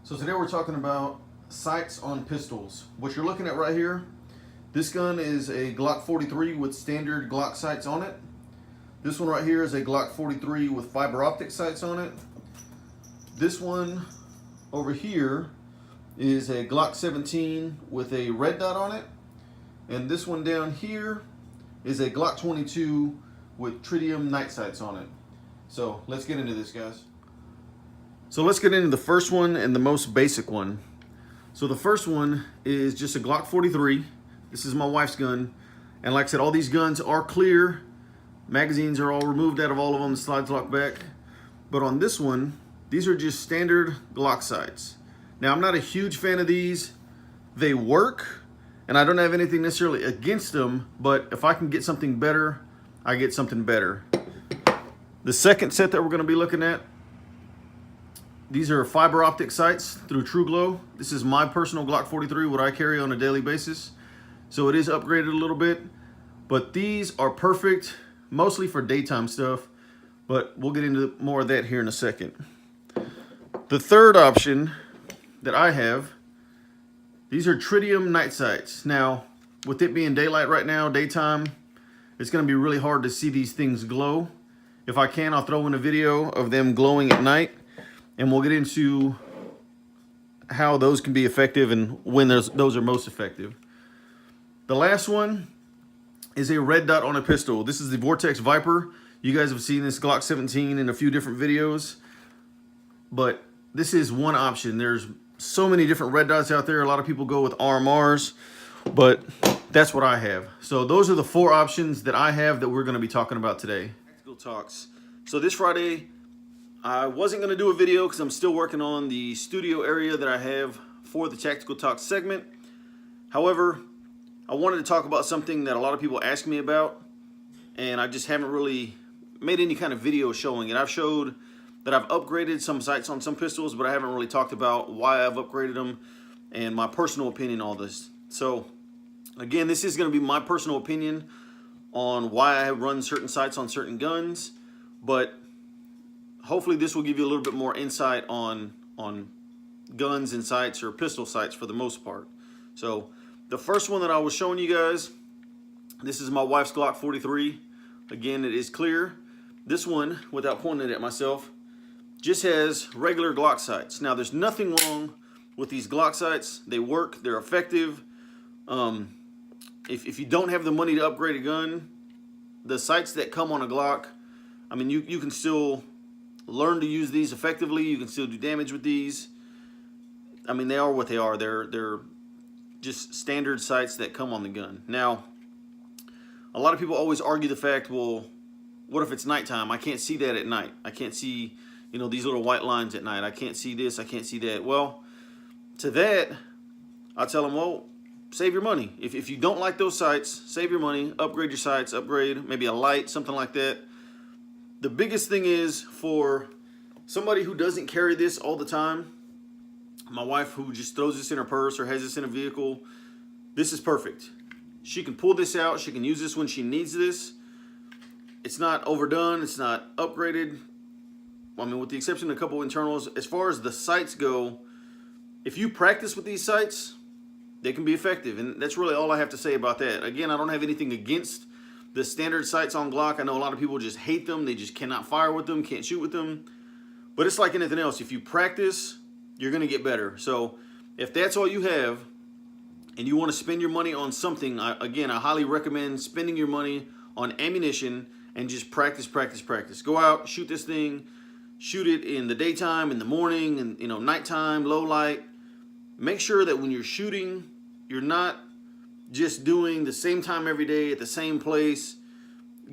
So today we're talking about sights on pistols. What you're looking at right here, this gun is a Glock 43 with standard Glock sights on it. This one right here is a Glock 43 with fiber optic sights on it. This one over here is a Glock 17 with a red dot on it. And this one down here is a Glock 22 with Tritium night sights on it. So let's get into this, guys. So let's get into the first one and the most basic one. So the first one is just a Glock 43. This is my wife's gun. And like I said, all these guns are clear. Magazines are all removed out of all of them. The slides lock back. But on this one, these are just standard Glock sights. Now, I'm not a huge fan of these. They work, and I don't have anything necessarily against them, but if I can get something better, I get something better. The second set that we're going to be looking at, these are fiber optic sights through TrueGlow. This is my personal Glock 43, what I carry on a daily basis. So it is upgraded a little bit, but these are perfect, mostly for daytime stuff, but we'll get into more of that here in a second. The third option that I have, these are Tritium night sights. Now, with it being daylight right now, daytime, it's gonna be really hard to see these things glow. If I can, I'll throw in a video of them glowing at night, and we'll get into how those can be effective and when those are most effective. The last one is a red dot on a pistol. This is the Vortex Viper. You guys have seen this Glock 17 in a few different videos, but this is one option. There's so many different red dots out there. A lot of people go with RMRs, but that's what I have. So those are the four options that I have that we're going to be talking about today. Tactical Talks. So this Friday, I wasn't going to do a video because I'm still working on the studio area that I have for the Tactical Talks segment. However, I wanted to talk about something that a lot of people ask me about, and I just haven't really made any kind of video showing it. I've showed that I've upgraded some sights on some pistols, but I haven't really talked about why I've upgraded them and my personal opinion on this. So again, this is going to be my personal opinion on why I run certain sights on certain guns, but hopefully this will give you a little bit more insight on guns and sights, or pistol sights for the most part. So the first one that I was showing you guys, this is my wife's Glock 43. Again, it is clear. This one, without pointing it at myself, just has regular Glock sights. Now, there's nothing wrong with these Glock sights. They work, they're effective. If you don't have the money to upgrade a gun, the sights that come on a Glock, I mean, you can still learn to use these effectively. You can still do damage with these. I mean, they are what they are. They're just standard sights that come on the gun. Now, a lot of people always argue the fact, well, what if it's nighttime? I can't see that at night. I can't see, you know, these little white lines at night. I can't see this. I can't see that. Well, to that, I tell them, well, save your money. If you don't like those sights, save your money, upgrade your sights, upgrade maybe a light, something like that. The biggest thing is for somebody who doesn't carry this all the time, my wife who just throws this in her purse or has this in a vehicle, this is perfect. She can pull this out. She can use this when she needs this. It's not overdone. It's not upgraded. I mean, with the exception of a couple internals, as far as the sights go, if you practice with these sights, they can be effective. And that's really all I have to say about that. Again, I don't have anything against the standard sights on Glock. I know a lot of people just hate them. They just cannot fire with them, can't shoot with them. But it's like anything else. If you practice, you're going to get better. So if that's all you have and you want to spend your money on something, again, I highly recommend spending your money on ammunition and just practice, practice, practice. Go out, shoot this thing, shoot it in the daytime, in the morning, and nighttime, low light. Make sure that when you're shooting, you're not just doing the same time every day at the same place.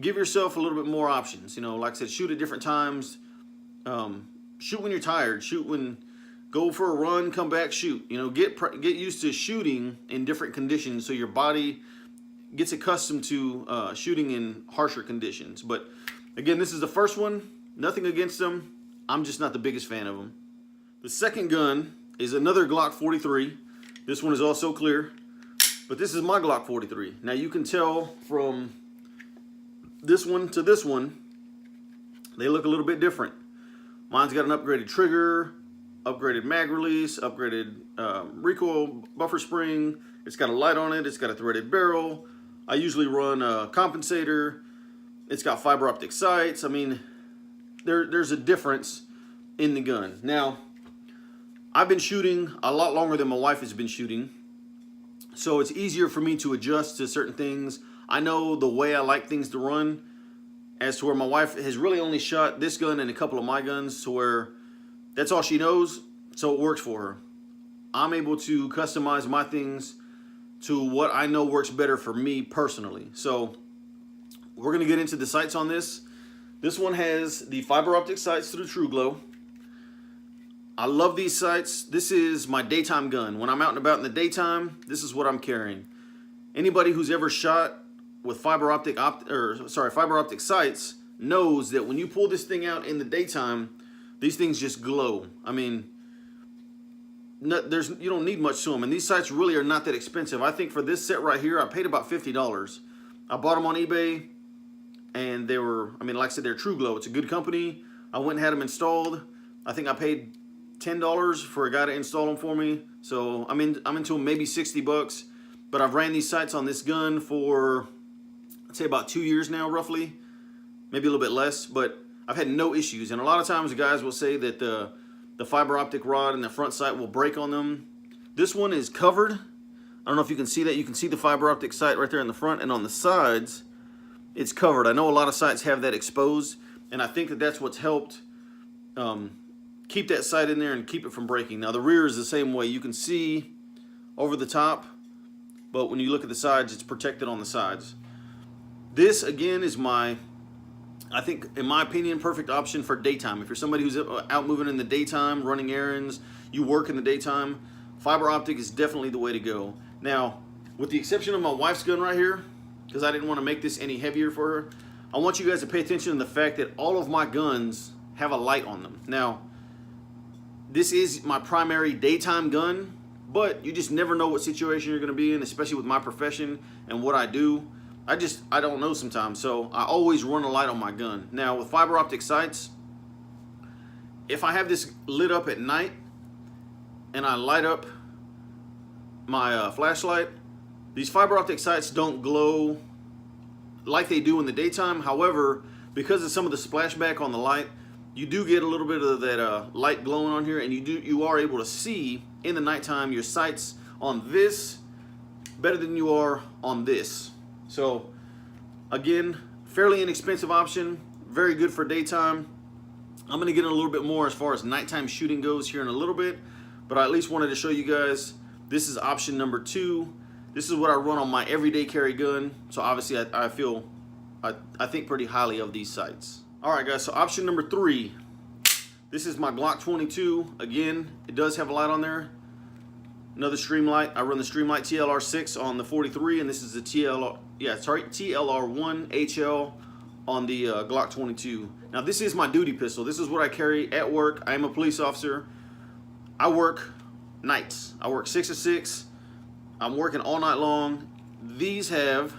Give yourself a little bit more options. Like I said, shoot at different times. Shoot when you're tired. Shoot when go for a run, come back, shoot. Get used to shooting in different conditions so your body gets accustomed to shooting in harsher conditions. But again, this is the first one. Nothing against them. I'm just not the biggest fan of them. The second gun is another Glock 43. This one is also clear, but this is my Glock 43. Now you can tell from this one to this one, they look a little bit different. Mine's got an upgraded trigger. upgraded mag release, upgraded recoil buffer spring. It's got a light on it. It's got a threaded barrel. I usually run a compensator. It's got fiber optic sights. I mean, there's a difference in the gun. Now, I've been shooting a lot longer than my wife has been shooting, so it's easier for me to adjust to certain things. I know the way I like things to run, as to where my wife has really only shot this gun and a couple of my guns, to where that's all she knows, so it works for her. I'm able to customize my things to what I know works better for me personally. So we're gonna get into the sights on this. This one has the fiber optic sights through True Glow. I love these sights. This is my daytime gun. When I'm out and about in the daytime, this is what I'm carrying. Anybody who's ever shot with fiber optic sights knows that when you pull this thing out in the daytime, these things just glow. I mean, you don't need much to them, and these sights really are not that expensive. I think for this set right here, I paid about $50. I bought them on eBay, and they were, I mean, like I said, they're True Glow. It's a good company. I went and had them installed. I think I paid $10 for a guy to install them for me. So I'm into them maybe 60 bucks. But I've ran these sights on this gun for, I'd say, about 2 years now, roughly, maybe a little bit less. But I've had no issues. And a lot of times the guys will say that the fiber optic rod and the front sight will break on them. This one is covered. I don't know if you can see that. You can see the fiber optic sight right there in the front, and on the sides, it's covered. I know a lot of sights have that exposed, and I think that that's what's helped keep that sight in there and keep it from breaking. Now the rear is the same way. You can see over the top, but when you look at the sides, it's protected on the sides. This, again, is my, I think, in my opinion, perfect option for daytime. If you're somebody who's out moving in the daytime, running errands, you work in the daytime, fiber optic is definitely the way to go. Now, with the exception of my wife's gun right here, because I didn't want to make this any heavier for her, I want you guys to pay attention to the fact that all of my guns have a light on them. Now, this is my primary daytime gun, but you just never know what situation you're going to be in, especially with my profession and what I do. I don't know sometimes, so I always run a light on my gun. Now, with fiber optic sights, if I have this lit up at night and I light up my flashlight, these fiber optic sights don't glow like they do in the daytime. However, because of some of the splashback on the light, you do get a little bit of that light glowing on here, and you are able to see in the nighttime your sights on this better than you are on this. So again, fairly inexpensive option, very good for daytime. I'm going to get in a little bit more as far as nighttime shooting goes here in a little bit, but I at least wanted to show you guys this is option number 2. This is what I run on my everyday carry gun, so obviously I think pretty highly of these sights. Alright guys, so option number 3. This is my Glock 22. Again, it does have a light on there. Another Streamlight. I run the Streamlight TLR6 on the 43, and this is the TLR1 HL on the Glock 22. Now this is my duty pistol. This is what I carry at work. I am a police officer. I work nights. I work 6 to 6. I'm working all night long. These have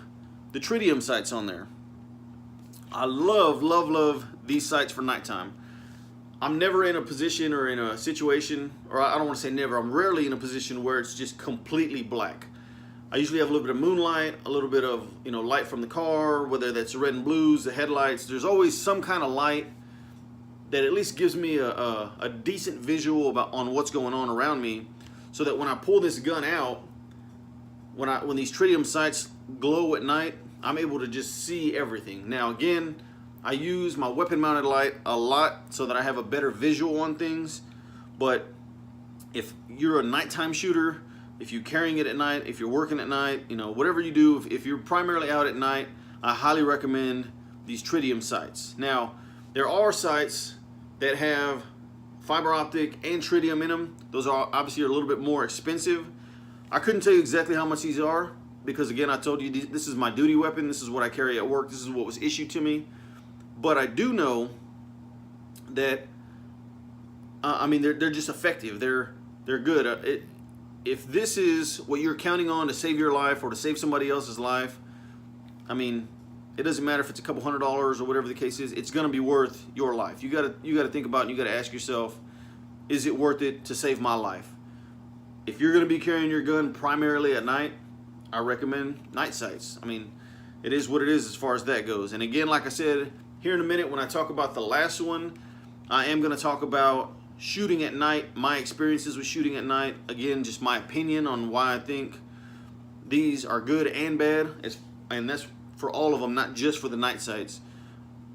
the Tritium Sights on there. I love these sights for nighttime. I'm never in a position or in a situation, or I don't want to say never, I'm rarely in a position where it's just completely black. I usually have a little bit of moonlight, a little bit of light from the car, whether that's red and blues, the headlights. There's always some kind of light that at least gives me a decent visual on what's going on around me, so that when I pull this gun out, when these Tritium Sights glow at night, I'm able to just see everything. Now again, I use my weapon mounted light a lot so that I have a better visual on things. But if you're a nighttime shooter, if you're carrying it at night, if you're working at night, whatever you do, if you're primarily out at night, I highly recommend these Tritium Sights. Now, there are sights that have fiber optic and tritium in them. Those are obviously a little bit more expensive. I couldn't tell you exactly how much these are, because again, I told you this is my duty weapon. This is what I carry at work. This is what was issued to me. But I do know that they're just effective. They're good. If this is what you're counting on to save your life or to save somebody else's life, it doesn't matter if it's a couple $100s or whatever the case is. It's going to be worth your life. You got to think about it, and you got to ask yourself, is it worth it to save my life? If you're going to be carrying your gun primarily at night, I recommend night sights. I mean, it is what it is as far as that goes. And again, like I said, here in a minute when I talk about the last one, I am going to talk about shooting at night, my experiences with shooting at night. Again, just my opinion on why I think these are good and bad. And that's for all of them, not just for the night sights.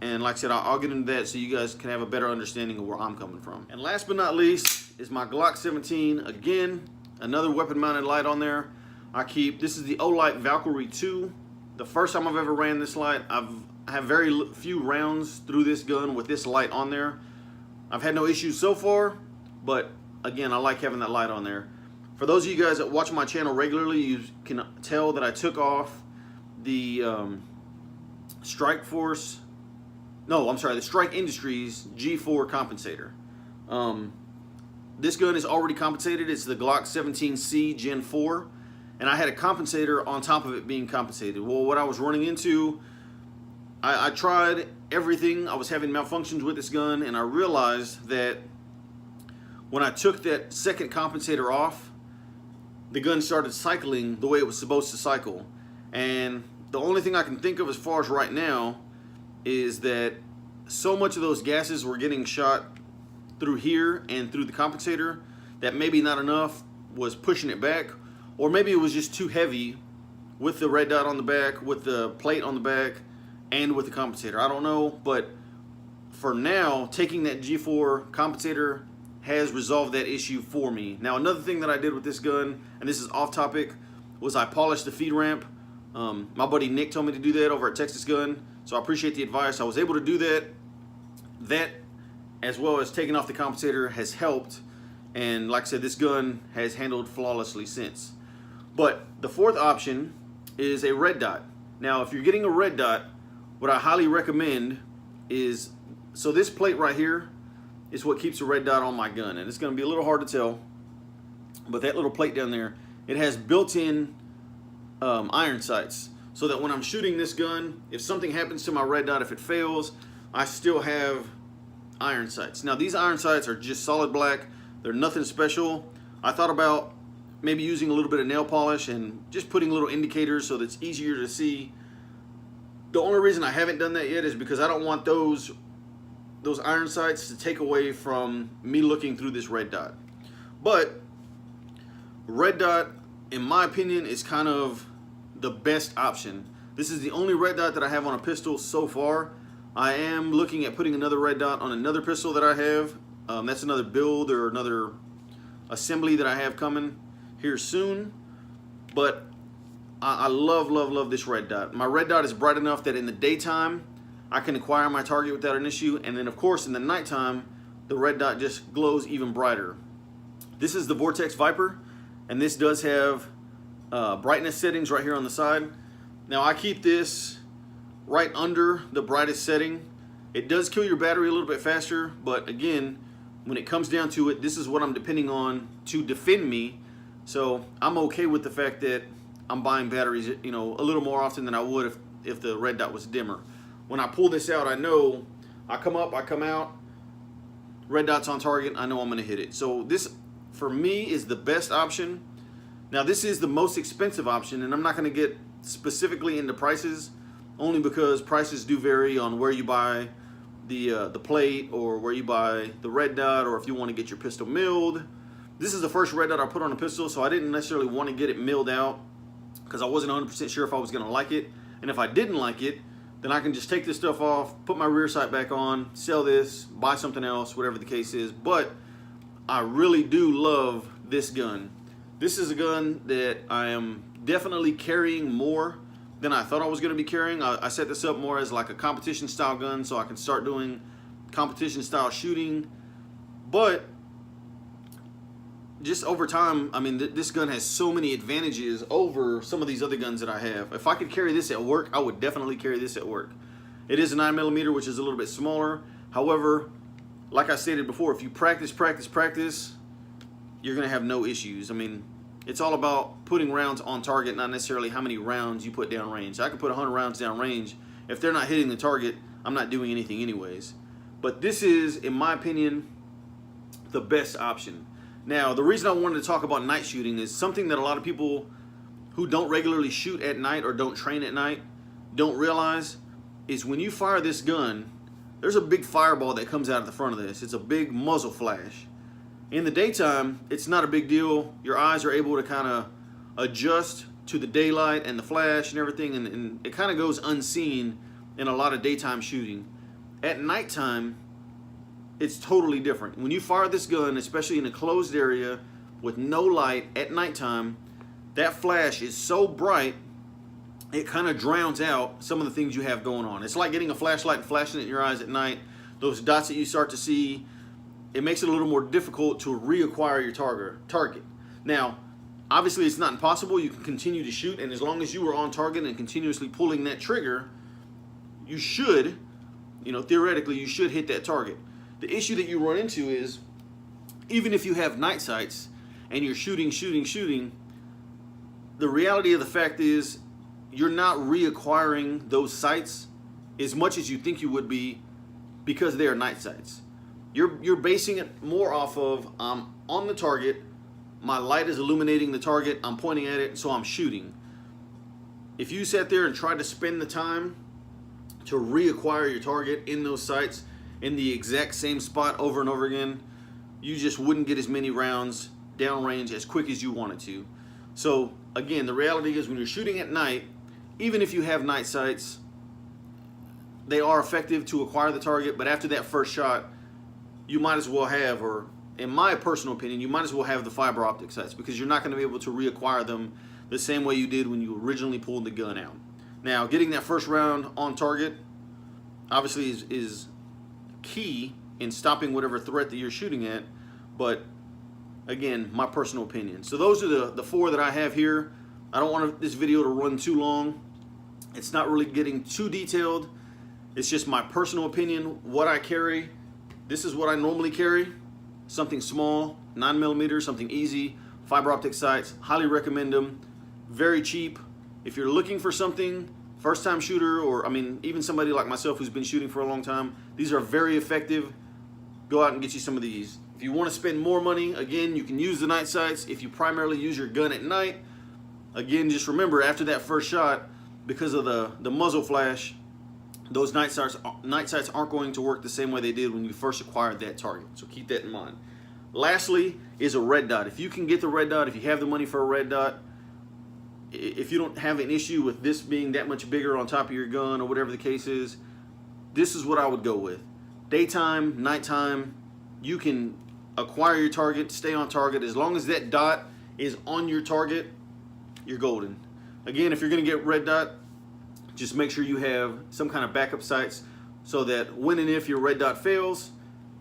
And like I said, I'll get into that so you guys can have a better understanding of where I'm coming from. And last but not least is my Glock 17. Again, another weapon mounted light on there. This is the Olight Valkyrie 2. The first time I've ever ran this light, I have very few rounds through this gun with this light on there. I've had no issues so far, but again, I like having that light on there. For those of you guys that watch my channel regularly, you can tell that I took off the Strike Industries G4 compensator. This gun is already compensated. It's the Glock 17C Gen 4, and I had a compensator on top of it being compensated. Well, what I was running into, I tried everything. I was having malfunctions with this gun, and I realized that when I took that second compensator off, the gun started cycling the way it was supposed to cycle. And the only thing I can think of as far as right now is that so much of those gases were getting shot through here and through the compensator that maybe not enough was pushing it back, or maybe it was just too heavy with the red dot on the back, with the plate on the back, and with the compensator. I don't know, but for now, taking that G4 compensator has resolved that issue for me. Now, another thing that I did with this gun, and this is off topic, was I polished the feed ramp. My buddy Nick told me to do that over at Texas Gun, so I appreciate the advice. I was able to do that. That, as well as taking off the compensator, has helped, and like I said, this gun has handled flawlessly since. But the fourth option is a red dot. Now, if you're getting a red dot, what I highly recommend is, so this plate right here is what keeps a red dot on my gun, and it's going to be a little hard to tell, but that little plate down there, it has built-in iron sights, so that when I'm shooting this gun, if something happens to my red dot, if it fails, I still have iron sights. Now, these iron sights are just solid black. They're nothing special. I thought about maybe using a little bit of nail polish and just putting little indicators so that it's easier to see. The only reason I haven't done that yet is because I don't want those iron sights to take away from me looking through this red dot. But red dot, in my opinion, is kind of the best option. This is the only red dot that I have on a pistol so far. I am looking at putting another red dot on another pistol that I have. That's another build or another assembly that I have coming here soon. But I love this red dot. My red dot is bright enough that in the daytime I can acquire my target without an issue, and then of course in the nighttime the red dot just glows even brighter. This is the Vortex Viper, and this does have brightness settings right here on the side. Now, I keep this right under the brightest setting. It does kill your battery a little bit faster, but again, when it comes down to it, this is what I'm depending on to defend me. So I'm okay with the fact that I'm buying batteries, you know, a little more often than I would if the red dot was dimmer. When I pull this out, I know I come up, I come out, red dot's on target, I know I'm gonna hit it. So this, for me, is the best option. Now, this is the most expensive option, and I'm not gonna get specifically into prices, only because prices do vary on where you buy the plate, or where you buy the red dot, or if you want to get your pistol milled. This is the first red dot I put on a pistol, so I didn't necessarily want to get it milled out because I wasn't 100% sure if I was going to like it. And if I didn't like it, then I can just take this stuff off, put my rear sight back on, sell this, buy something else, whatever the case is. But I really do love this gun. This is a gun that I am definitely carrying more than I thought I was going to be carrying. I set this up more as like a competition style gun so I can start doing competition style shooting. But just over time, I mean, this gun has so many advantages over some of these other guns that I have. If I could carry this at work, I would definitely carry this at work. It is a 9mm, which is a little bit smaller. However, like I stated before, if you practice, you're going to have no issues. I mean, it's all about putting rounds on target, not necessarily how many rounds you put down range. I could put 100 rounds down range. If they're not hitting the target, I'm not doing anything anyways. But this is, in my opinion, the best option. Now, the reason I wanted to talk about night shooting is something that a lot of people who don't regularly shoot at night or don't train at night don't realize is when you fire this gun, there's a big fireball that comes out of the front of this. It's a big muzzle flash. In the daytime, it's not a big deal. Your eyes are able to kind of adjust to the daylight and the flash and everything, and it kind of goes unseen in a lot of daytime shooting. At nighttime, it's totally different. When you fire this gun, especially in a closed area with no light at nighttime, that flash is so bright, it kind of drowns out some of the things you have going on. It's like getting a flashlight and flashing it in your eyes at night. Those dots that you start to see, it makes it a little more difficult to reacquire your target. Now, obviously it's not impossible. You can continue to shoot, and as long as you are on target and continuously pulling that trigger, you should, theoretically, you should hit that target. The issue that you run into is, even if you have night sights and you're shooting, the reality of the fact is you're not reacquiring those sights as much as you think you would be because they are night sights. You're basing it more off of, I'm on the target, my light is illuminating the target, I'm pointing at it, so I'm shooting. If you sat there and tried to spend the time to reacquire your target in those sights in the exact same spot over and over again, you just wouldn't get as many rounds downrange as quick as you wanted to. So again, the reality is when you're shooting at night, even if you have night sights, they are effective to acquire the target, but after that first shot, you might as well have, or in my personal opinion, you might as well have the fiber optic sights, because you're not going to be able to reacquire them the same way you did when you originally pulled the gun out. Now, getting that first round on target obviously is key in stopping whatever threat that you're shooting at, but again, my personal opinion. So those are the four that I have here. I don't want this video to run too long. It's not really getting too detailed. It's just my personal opinion, what I carry. This is what I normally carry. Something small, 9mm, something easy, fiber optic sights. Highly recommend them. Very cheap. If you're looking for something, first time shooter, or even somebody like myself who's been shooting for a long time, these are very effective. Go out and get you some of these. If you want to spend more money, again, you can use the night sights. If you primarily use your gun at night, again, just remember after that first shot, because of the muzzle flash, those night sights aren't going to work the same way they did when you first acquired that target. So keep that in mind. Lastly is a red dot. If you can get the red dot, if you have the money for a red dot, if you don't have an issue with this being that much bigger on top of your gun or whatever the case is, this is what I would go with. Daytime, nighttime, you can acquire your target, stay on target. As long as that dot is on your target, you're golden. Again, if you're going to get red dot, just make sure you have some kind of backup sights so that when and if your red dot fails,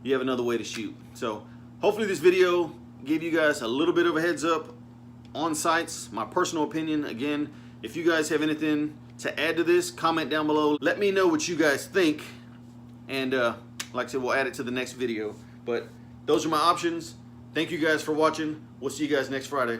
you have another way to shoot. So hopefully this video gave you guys a little bit of a heads up on sights. My personal opinion. Again, if you guys have anything to add to this, comment down below. Let me know what you guys think, and like I said, we'll add it to the next video. But those are my options. Thank you guys for watching. We'll see you guys next Friday.